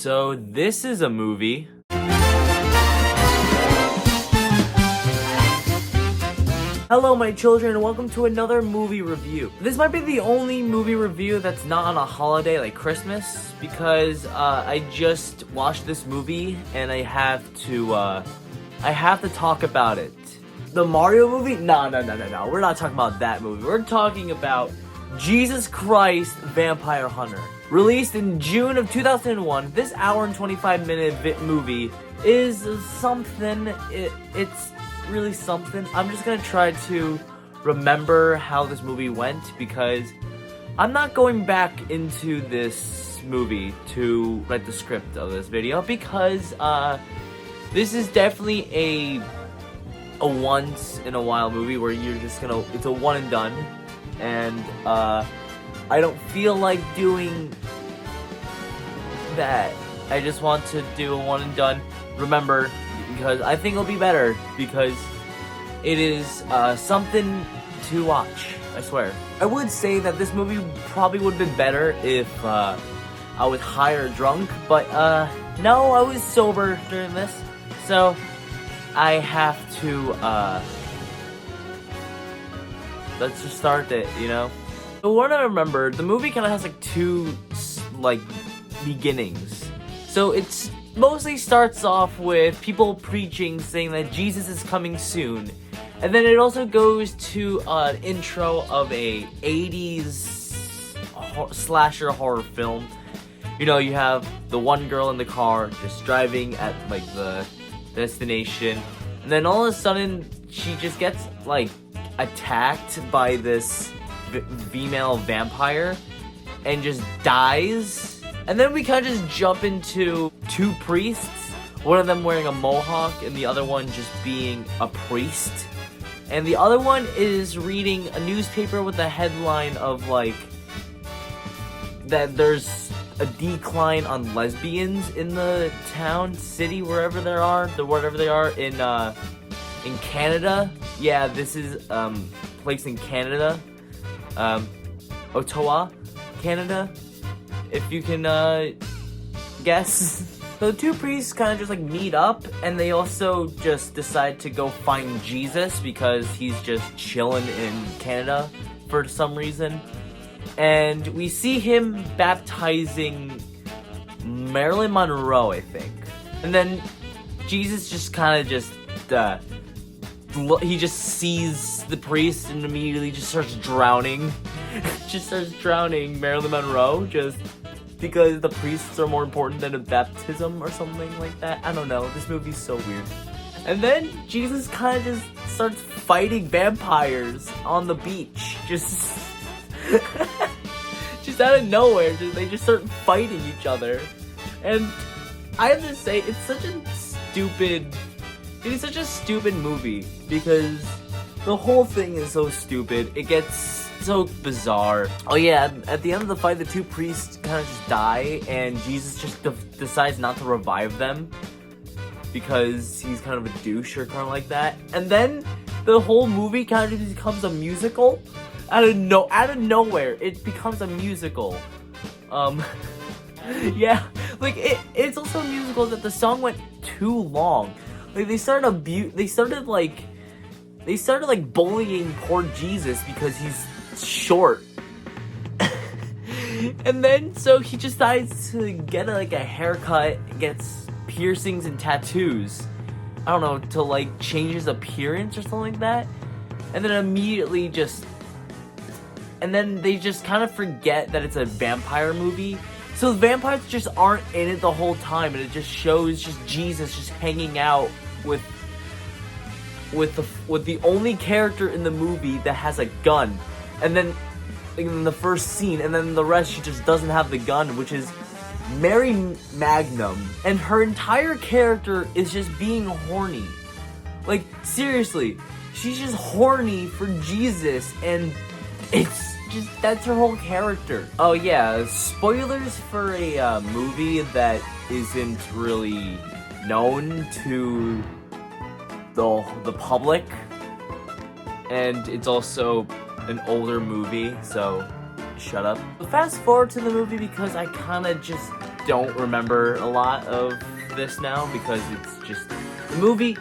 So this is a movie. Hello my children and welcome to another movie review. This might be the only movie review that's not on a holiday like Christmas because I just watched this movie and I have to talk about it. The Mario movie? No. We're not talking about that movie. We're talking about Jesus Christ Vampire Hunter. Released in June of 2001, this hour and 25-minute movie is something. It's really something. I'm just gonna try to remember how this movie went because I'm not going back into this movie to write the script of this video because this is definitely a once in a while movie where you're just gonna, it's a one and done, and I don't feel like doing that. I just want to do a one and done. Remember, because I think it'll be better because it is something to watch, I swear. I would say that this movie probably would have been better if I was high or drunk, but no, I was sober during this, so I have to let's just start it, you know? So what I remember, the movie kind of has like two beginnings. So it's mostly starts off with people preaching, saying that Jesus is coming soon. And then it also goes to an intro of a 80s slasher horror film. You know, you have the one girl in the car just driving at like the destination. And then all of a sudden, she just gets like attacked by this female vampire and just dies. And then we kind of just jump into two priests, one of them wearing a mohawk and the other one just being a priest. And the other one is reading a newspaper with a headline of like that there's a decline on lesbians in the town, city, wherever they are in Canada. Yeah, this is place in Canada, Ottawa, Canada, if you can guess. So the two priests kind of just like meet up, and they also just decide to go find Jesus because he's just chilling in Canada for some reason. And we see him baptizing Marilyn Monroe, I think. And then Jesus just kind of just he just sees the priest and immediately just starts drowning. Just starts drowning Marilyn Monroe just because the priests are more important than a baptism or something like that. I don't know. This movie's so weird. And then Jesus kind of just starts fighting vampires on the beach. Just out of nowhere. They just start fighting each other. And I have to say, it's such a stupid movie because the whole thing is so stupid. It gets so bizarre. Oh yeah, at the end of the fight, the two priests kind of just die, and Jesus just decides not to revive them because he's kind of a douche or kind of like that. And then the whole movie kind of just becomes a musical. Out of nowhere, it becomes a musical. Yeah, like it's also a musical that the song went too long. Like they started bullying poor Jesus because he's short. And then so he just decides to get a haircut, gets piercings and tattoos. I don't know, to like change his appearance or something like that. And then immediately and then they just kind of forget that it's a vampire movie. So the vampires just aren't in it the whole time, and it just shows just Jesus just hanging out with the only character in the movie that has a gun. And then in the first scene, and then the rest she just doesn't have the gun, which is Mary Magnum. And her entire character is just being horny. Like, seriously, she's just horny for Jesus, and it's just, that's her whole character. Oh yeah, spoilers for a movie that isn't really known to the public, and it's also an older movie, so shut up. Fast forward to the movie because I kind of just don't remember a lot of this now because it's just the movie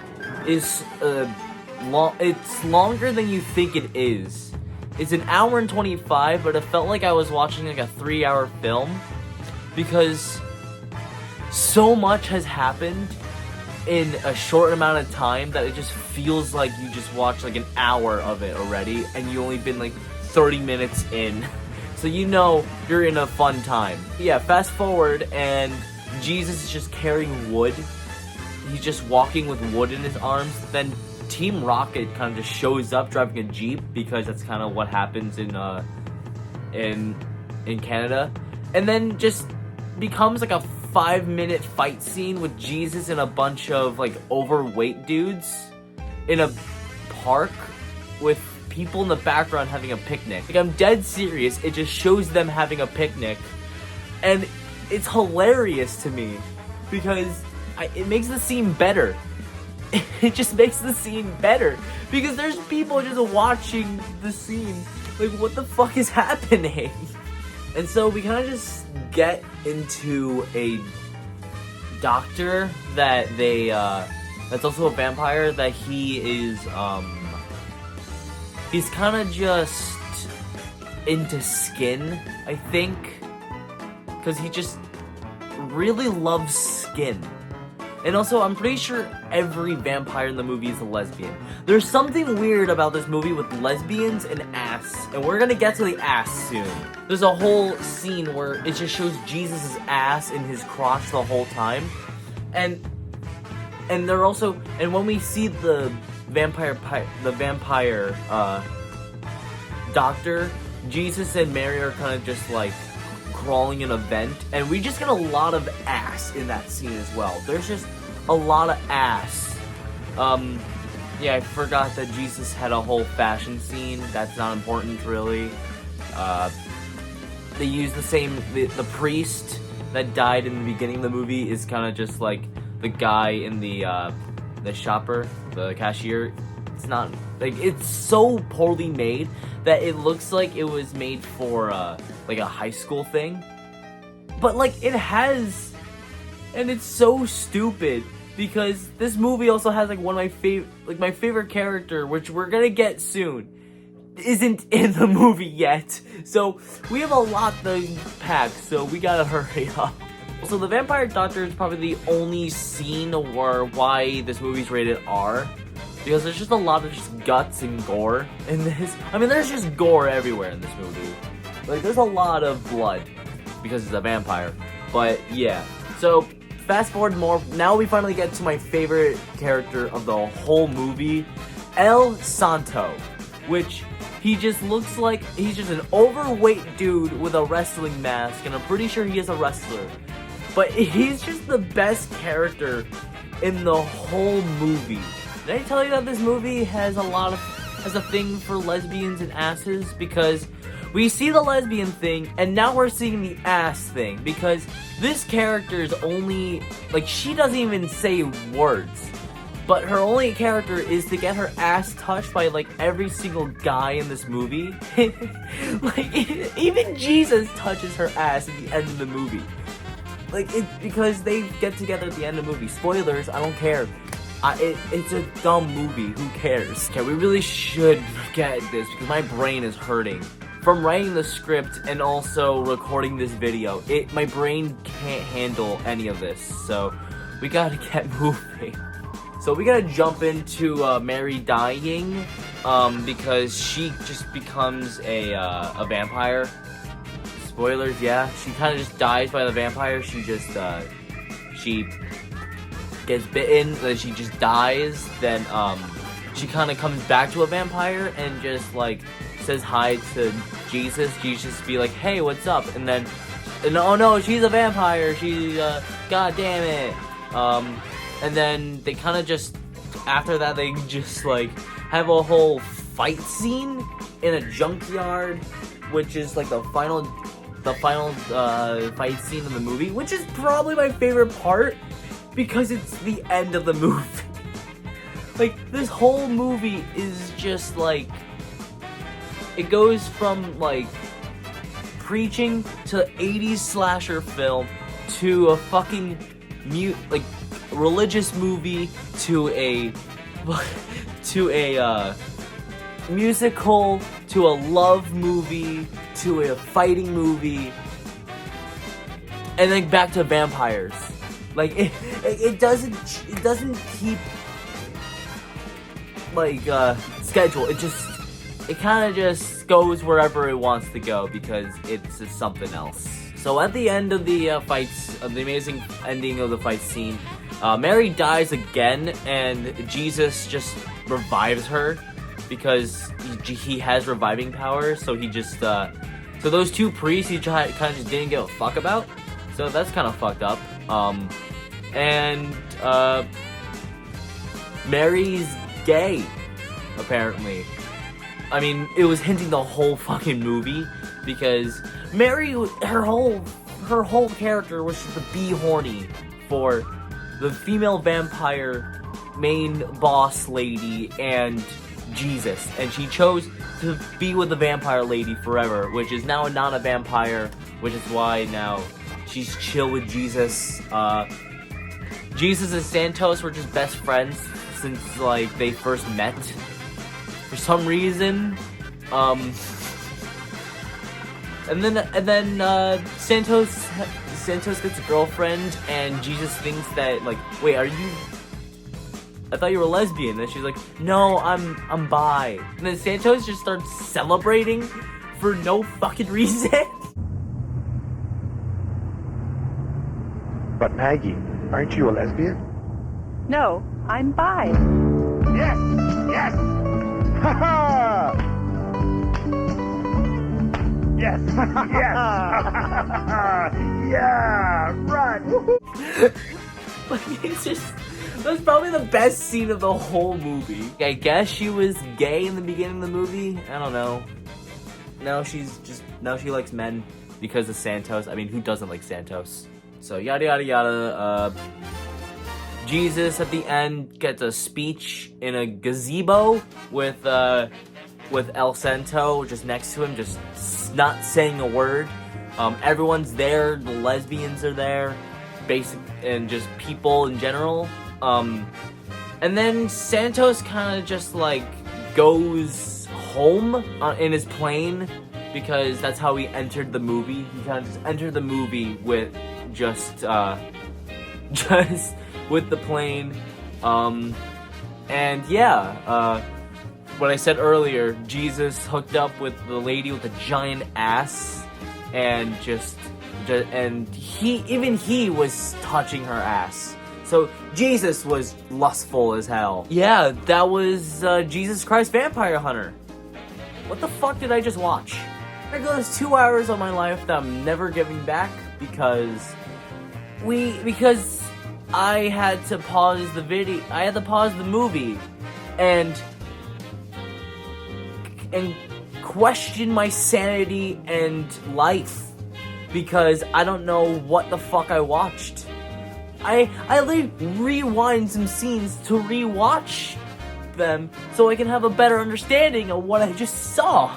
is it's longer than you think it is. It's an hour and 25, but it felt like I was watching like a 3-hour film because so much has happened in a short amount of time that it just feels like you just watched like an hour of it already and you only been like 30 minutes in. So you know you're in a fun time. Yeah, fast forward and Jesus is just carrying wood. He's just walking with wood in his arms. Then Team Rocket kind of just shows up driving a Jeep because that's kind of what happens in Canada. And then just becomes like a 5-minute fight scene with Jesus and a bunch of like overweight dudes in a park with people in the background having a picnic. Like, I'm dead serious. It just shows them having a picnic. And it's hilarious to me because it makes the scene better. It just makes the scene better because there's people just watching the scene. Like, what the fuck is happening? And so we kind of just get into a doctor that they, that's also a vampire, that he is, he's kind of just into skin, I think, because he just really loves skin. And also, I'm pretty sure every vampire in the movie is a lesbian. There's something weird about this movie with lesbians and ass, and we're gonna get to the ass soon. There's a whole scene where it just shows Jesus' ass in his crotch the whole time. And they're also, and when we see the vampire doctor, Jesus and Mary are kind of just like crawling in a vent, and we just get a lot of ass in that scene as well. There's just a lot of ass. Yeah, I forgot that Jesus had a whole fashion scene. That's not important, really. They use the same, the priest that died in the beginning of the movie is kind of just like the guy in the shopper, the cashier. It's not, like, it's so poorly made that it looks like it was made for, like a high school thing. But, like, it has, and it's so stupid because this movie also has, like, one of my favorite character, which we're gonna get soon, isn't in the movie yet. So we have a lot to pack, so we gotta hurry up. So the Vampire Doctor is probably the only scene why this movie's rated R, because there's just a lot of just guts and gore in this. I mean, there's just gore everywhere in this movie. Like, there's a lot of blood because it's a vampire. But yeah, so fast forward more. Now we finally get to my favorite character of the whole movie, El Santo, which he just looks like he's just an overweight dude with a wrestling mask, and I'm pretty sure he is a wrestler. But he's just the best character in the whole movie. Did I tell you that this movie has a thing for lesbians and asses? Because we see the lesbian thing, and now we're seeing the ass thing. Because this character is only, like, she doesn't even say words. But her only character is to get her ass touched by, like, every single guy in this movie. Like, even Jesus touches her ass at the end of the movie. Like, because they get together at the end of the movie. Spoilers, I don't care. It's a dumb movie, who cares? Okay, we really should get this because my brain is hurting. From writing the script and also recording this video, my brain can't handle any of this, so we gotta get moving. So we gotta jump into Mary dying, because she just becomes a vampire. Spoilers, yeah. She kind of just dies by the vampire. She just, she gets bitten, then she just dies. Then, she kind of comes back to a vampire and just, like, says hi to Jesus. Jesus be like, hey, what's up? And then, oh no, she's a vampire. She, god damn it. And then they kind of just, after that, they just, like, have a whole fight scene in a junkyard, which is, like, the final fight scene in the movie, which is probably my favorite part because it's the end of the movie. Like, this whole movie is just, like, it goes from, like, preaching to 80s slasher film to a fucking religious movie to a musical to a love movie to a fighting movie, and then back to vampires. Like it doesn't keep like schedule. It kind of just goes wherever it wants to go because it's just something else. So at the end of the fights, the amazing ending of the fight scene, Mary dies again, and Jesus just revives her because he has reviving powers. So he just so those two priests he kind of just didn't give a fuck about. So that's kind of fucked up. And Mary's gay, apparently. I mean, it was hinting the whole fucking movie because Mary, her whole character was just to be horny for the female vampire main boss lady and Jesus, and she chose to be with the vampire lady forever, which is now not a vampire, which is why now she's chill with Jesus. Jesus and Santos were just best friends since like they first met. For some reason, and then Santos gets a girlfriend, and Jesus thinks that like, wait, are you? I thought you were a lesbian. And she's like, no, I'm bi. And then Santos just starts celebrating for no fucking reason. But Maggie, aren't you a lesbian? No, I'm bi. Yes! Yes! Ha ha! Yes! Yes! Yeah! Run! Like, it's just, that's probably the best scene of the whole movie. I guess she was gay in the beginning of the movie. I don't know. Now she likes men because of Santos. I mean, who doesn't like Santos? So yada yada yada. Jesus at the end gets a speech in a gazebo with El Santo just next to him, just not saying a word. Everyone's there. The lesbians are there, and just people in general. And then Santos kind of just like goes home in his plane because that's how he entered the movie. He kind of just entered the movie with just with the plane. And yeah, what I said earlier, Jesus hooked up with the lady with the giant ass, and he was touching her ass. So Jesus was lustful as hell. Yeah, that was Jesus Christ Vampire Hunter. What the fuck did I just watch? There goes 2 hours of my life that I'm never giving back because I had to pause the video. I had to pause the movie and question my sanity and life because I don't know what the fuck I watched. I rewind some scenes to rewatch them so I can have a better understanding of what I just saw.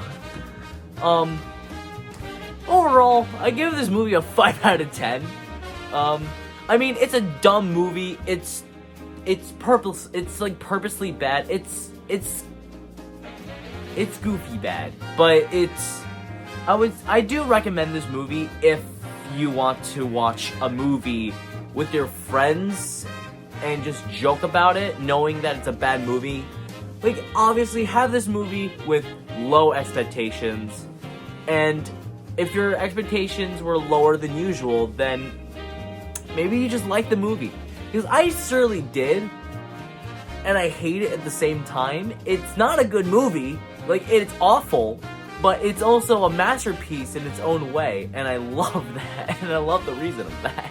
Overall, I give this movie a 5 out of 10. I mean, it's a dumb movie. It's like purposely bad. It's goofy bad, but I do recommend this movie if you want to watch a movie with your friends and just joke about it, knowing that it's a bad movie. Like, obviously, have this movie with low expectations, and if your expectations were lower than usual, then maybe you just like the movie. Because I certainly did, and I hate it at the same time. It's not a good movie. Like, it's awful, but it's also a masterpiece in its own way, and I love that, and I love the reason of that.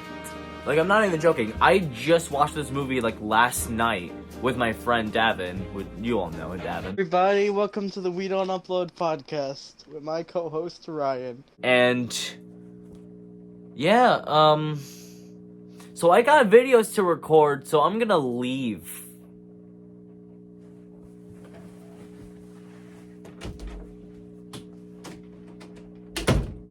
Like, I'm not even joking. I just watched this movie, like, last night with my friend Davin. You all know Davin. Everybody, welcome to the We Don't Upload podcast with my co-host, Ryan. And, yeah, so I got videos to record, so I'm gonna leave.